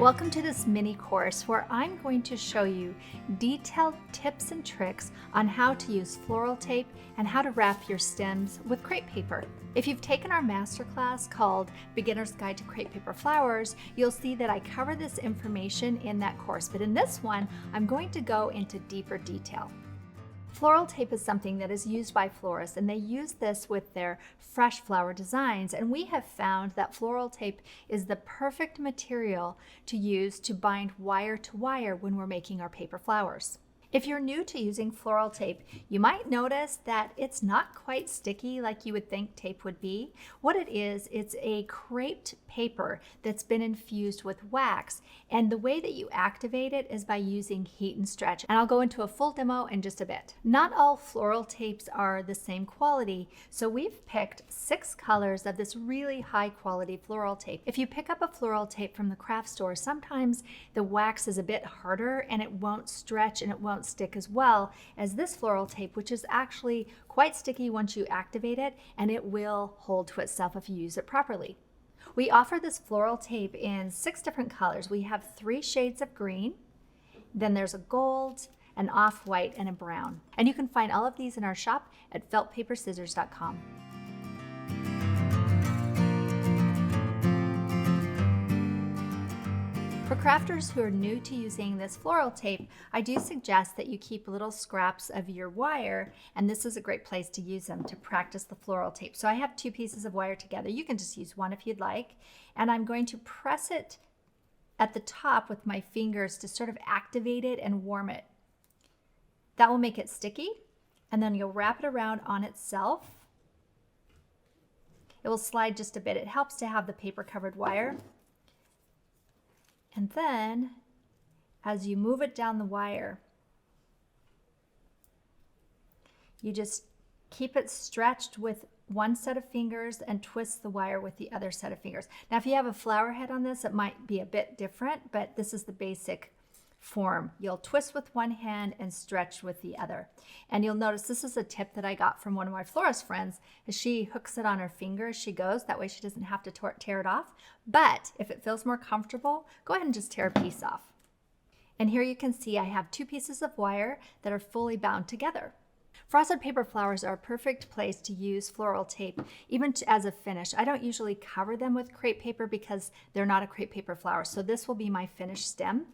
Welcome to this mini course where I'm going to show you detailed tips and tricks on how to use floral tape and how to wrap your stems with crepe paper. If you've taken our masterclass called Beginner's Guide to Crepe Paper Flowers, you'll see that I cover this information in that course, but in this one, I'm going to go into deeper detail. Floral tape is something that is used by florists, and they use this with their fresh flower designs, and we have found that floral tape is the perfect material to use to bind wire to wire when we're making our paper flowers. If you're new to using floral tape, you might notice that it's not quite sticky like you would think tape would be. What it is, it's a creped paper that's been infused with wax, and the way that you activate it is by using heat and stretch. And I'll go into a full demo in just a bit. Not all floral tapes are the same quality, so we've picked 6 colors of this really high quality floral tape. If you pick up a floral tape from the craft store, sometimes the wax is a bit harder and it won't stretch and it won't stick as well as this floral tape, which is actually quite sticky once you activate it, and it will hold to itself if you use it properly. We offer this floral tape in 6 different colors. We have 3 shades of green, then there's a gold, an off-white, and a brown. And you can find all of these in our shop at feltpaperscissors.com. For crafters who are new to using this floral tape, I do suggest that you keep little scraps of your wire, and this is a great place to use them to practice the floral tape. So I have 2 pieces of wire together. You can just use one if you'd like, and I'm going to press it at the top with my fingers to sort of activate it and warm it. That will make it sticky, and then you'll wrap it around on itself. It will slide just a bit. It helps to have the paper covered wire. And then, as you move it down the wire, you just keep it stretched with one set of fingers and twist the wire with the other set of fingers. Now, if you have a flower head on this, it might be a bit different, but this is the basic form. You'll twist with one hand and stretch with the other. And you'll notice this is a tip that I got from one of my florist friends. Is she hooks it on her finger as she goes. That way she doesn't have to tear it off. But if it feels more comfortable, go ahead and just tear a piece off. And here you can see I have 2 pieces of wire that are fully bound together. Frosted paper flowers are a perfect place to use floral tape, even as a finish. I don't usually cover them with crepe paper because they're not a crepe paper flower. So this will be my finished stem.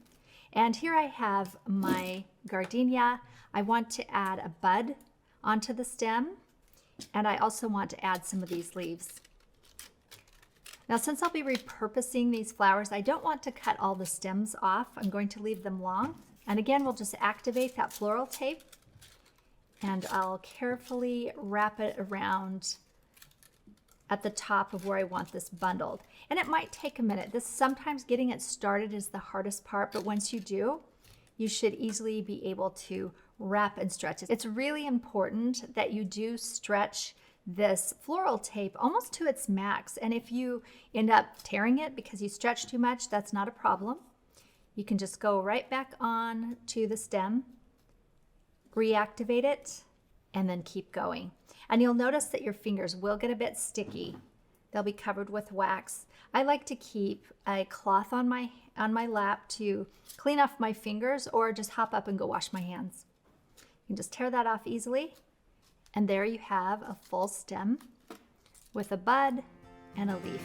And here I have my gardenia. I want to add a bud onto the stem, and I also want to add some of these leaves. Now, since I'll be repurposing these flowers, I don't want to cut all the stems off. I'm going to leave them long. And again, we'll just activate that floral tape, and I'll carefully wrap it around at the top of where I want this bundled. And it might take a minute. Sometimes getting it started is the hardest part, but once you do, you should easily be able to wrap and stretch it. It's really important that you do stretch this floral tape almost to its max. And if you end up tearing it because you stretch too much, that's not a problem. You can just go right back on to the stem, reactivate it, and then keep going. And you'll notice that your fingers will get a bit sticky. They'll be covered with wax. I like to keep a cloth on my lap to clean off my fingers, or just hop up and go wash my hands. You can just tear that off easily. And there you have a full stem with a bud and a leaf.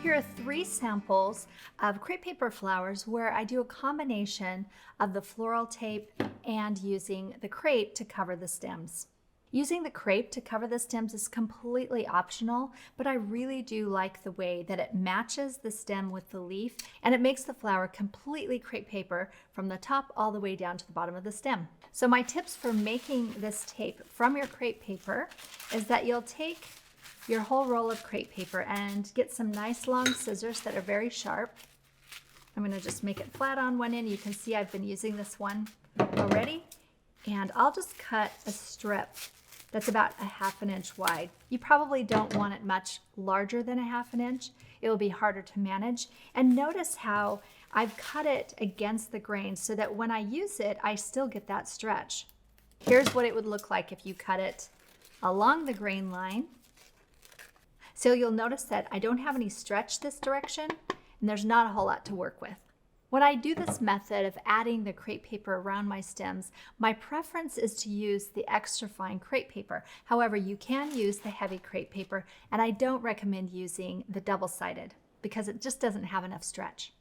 Here are 3 samples of crepe paper flowers where I do a combination of the floral tape and using the crepe to cover the stems. Using the crepe to cover the stems is completely optional, but I really do like the way that it matches the stem with the leaf, and it makes the flower completely crepe paper from the top all the way down to the bottom of the stem. So my tips for making this tape from your crepe paper is that you'll take your whole roll of crepe paper and get some nice long scissors that are very sharp. I'm going to just make it flat on one end. You can see I've been using this one already. And I'll just cut a strip that's about a 1/2 inch wide. You probably don't want it much larger than a 1/2 inch. It will be harder to manage. And notice how I've cut it against the grain so that when I use it, I still get that stretch. Here's what it would look like if you cut it along the grain line So you'll notice that I don't have any stretch this direction, and there's not a whole lot to work with. When I do this method of adding the crepe paper around my stems, my preference is to use the extra fine crepe paper. However, you can use the heavy crepe paper, and I don't recommend using the double-sided because it just doesn't have enough stretch.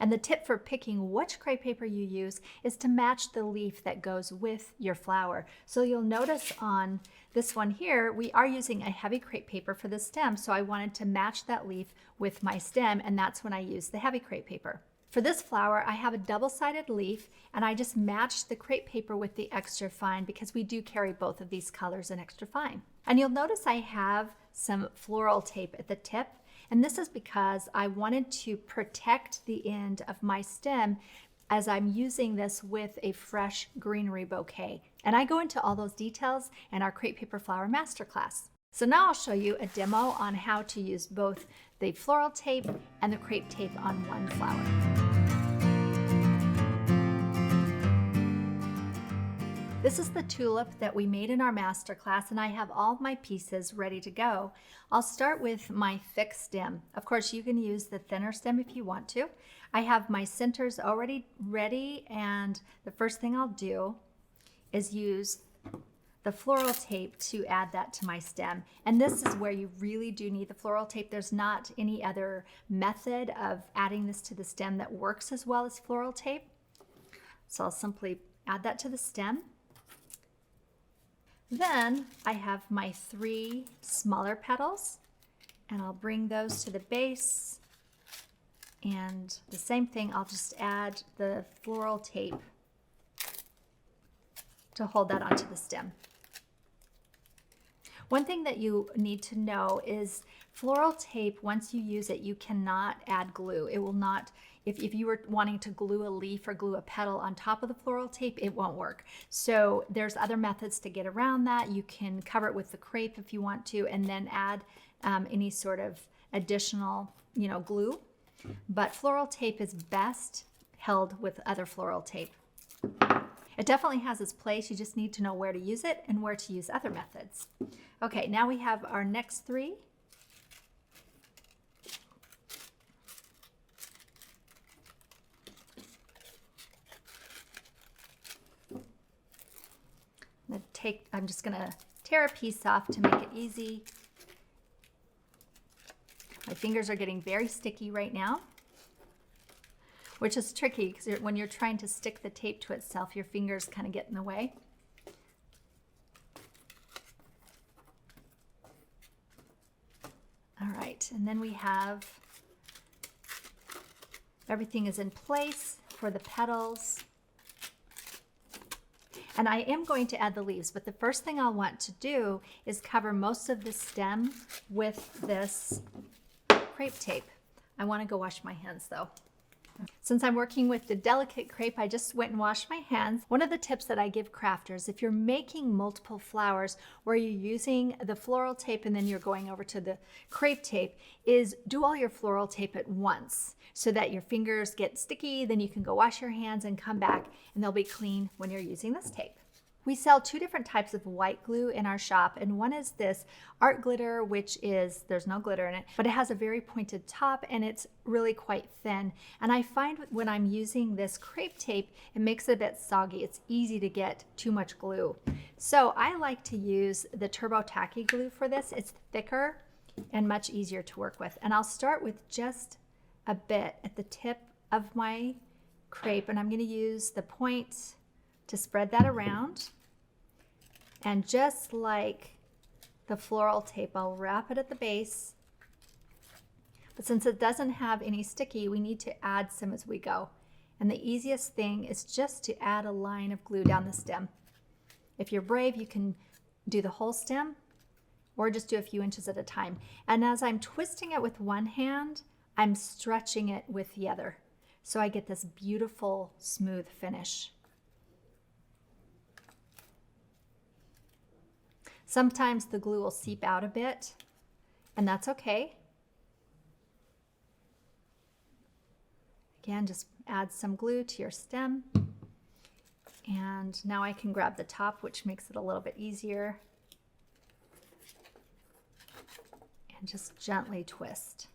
And the tip for picking which crepe paper you use is to match the leaf that goes with your flower. So you'll notice on this one here, we are using a heavy crepe paper for the stem, so I wanted to match that leaf with my stem, and that's when I use the heavy crepe paper. For this flower, I have a double-sided leaf, and I just matched the crepe paper with the extra fine because we do carry both of these colors in extra fine. And you'll notice I have some floral tape at the tip, and this is because I wanted to protect the end of my stem as I'm using this with a fresh greenery bouquet. And I go into all those details in our Crepe Paper Flower Masterclass. So now I'll show you a demo on how to use both the floral tape and the crepe tape on one flower. This is the tulip that we made in our masterclass, and I have all of my pieces ready to go. I'll start with my thick stem. Of course, you can use the thinner stem if you want to. I have my centers already ready, and the first thing I'll do is use the floral tape to add that to my stem. And this is where you really do need the floral tape. There's not any other method of adding this to the stem that works as well as floral tape. So I'll simply add that to the stem. Then I have my 3 smaller petals, and I'll bring those to the base. And the same thing, I'll just add the floral tape to hold that onto the stem. One thing that you need to know is floral tape, once you use it, you cannot add glue. It will not, if you were wanting to glue a leaf or glue a petal on top of the floral tape, it won't work. So there's other methods to get around that. You can cover it with the crepe if you want to, and then add any sort of additional, glue. But floral tape is best held with other floral tape. It definitely has its place. You just need to know where to use it and where to use other methods. Okay, now we have our next 3. I'm just gonna tear a piece off to make it easy. My fingers are getting very sticky right now, which is tricky because when you're trying to stick the tape to itself, your fingers kind of get in the way. All right, and then we have, everything is in place for the petals. And I am going to add the leaves, but the first thing I'll want to do is cover most of the stem with this crepe tape. I want to go wash my hands though. Since I'm working with the delicate crepe, I just went and washed my hands. One of the tips that I give crafters, if you're making multiple flowers where you're using the floral tape and then you're going over to the crepe tape, is do all your floral tape at once so that your fingers get sticky, then you can go wash your hands and come back and they'll be clean when you're using this tape. We sell 2 different types of white glue in our shop, and one is this art glitter, which is, there's no glitter in it, but it has a very pointed top and it's really quite thin. And I find when I'm using this crepe tape, it makes it a bit soggy. It's easy to get too much glue. So I like to use the Turbo Tacky glue for this. It's thicker and much easier to work with. And I'll start with just a bit at the tip of my crepe, and I'm going to use the point to spread that around. And just like the floral tape, I'll wrap it at the base. But since it doesn't have any sticky, we need to add some as we go. And the easiest thing is just to add a line of glue down the stem. If you're brave, you can do the whole stem or just do a few inches at a time. And as I'm twisting it with one hand, I'm stretching it with the other. So I get this beautiful, smooth finish. Sometimes the glue will seep out a bit, and that's okay. Again, just add some glue to your stem. And now I can grab the top, which makes it a little bit easier. and just gently twist.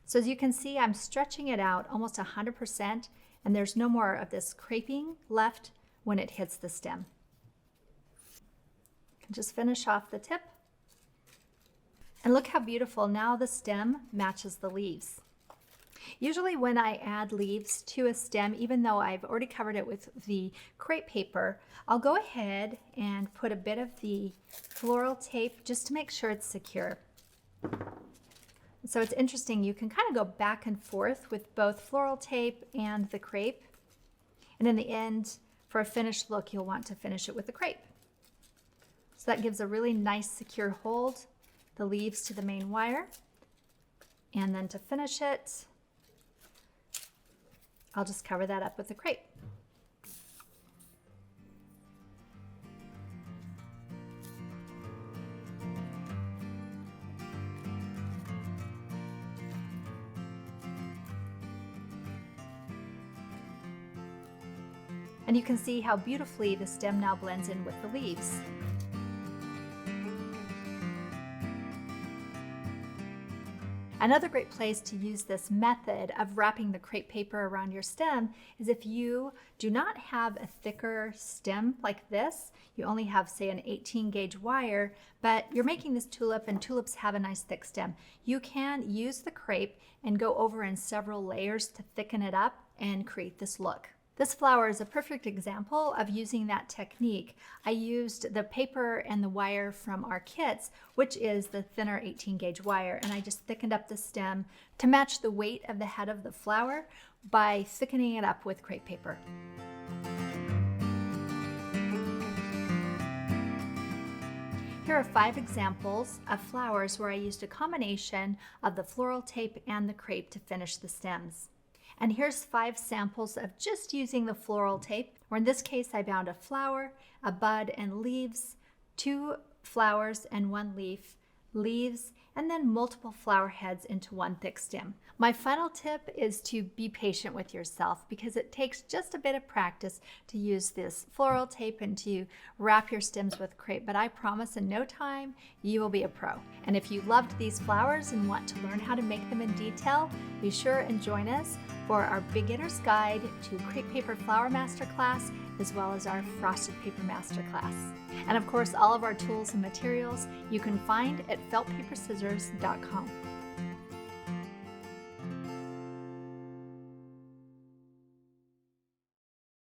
So as you can see, I'm stretching it out almost 100%, and there's no more of this creping left when it hits the stem. Just finish off the tip. And look how beautiful now the stem matches the leaves. Usually when I add leaves to a stem, even though I've already covered it with the crepe paper, I'll go ahead and put a bit of the floral tape just to make sure it's secure. So it's interesting, you can kind of go back and forth with both floral tape and the crepe. And in the end, for a finished look, you'll want to finish it with the crepe. So that gives a really nice secure hold, the leaves to the main wire. And then to finish it, I'll just cover that up with the crepe. And you can see how beautifully the stem now blends in with the leaves. Another great place to use this method of wrapping the crepe paper around your stem is if you do not have a thicker stem like this, you only have, say, an 18 gauge wire, but you're making this tulip and tulips have a nice thick stem. You can use the crepe and go over in several layers to thicken it up and create this look. This flower is a perfect example of using that technique. I used the paper and the wire from our kits, which is the thinner 18 gauge wire, and I just thickened up the stem to match the weight of the head of the flower by thickening it up with crepe paper. Here are 5 examples of flowers where I used a combination of the floral tape and the crepe to finish the stems. And here's 5 samples of just using the floral tape, where in this case I bound a flower, a bud, and leaves, 2 flowers and 1 leaf, leaves, and then multiple flower heads into one thick stem. My final tip is to be patient with yourself because it takes just a bit of practice to use this floral tape and to wrap your stems with crepe, but I promise in no time you will be a pro. And if you loved these flowers and want to learn how to make them in detail, be sure and join us for our Beginner's Guide to Crepe Paper Flower Masterclass, as well as our Frosted Paper Masterclass. And of course, all of our tools and materials you can find at feltpaperscissors.com.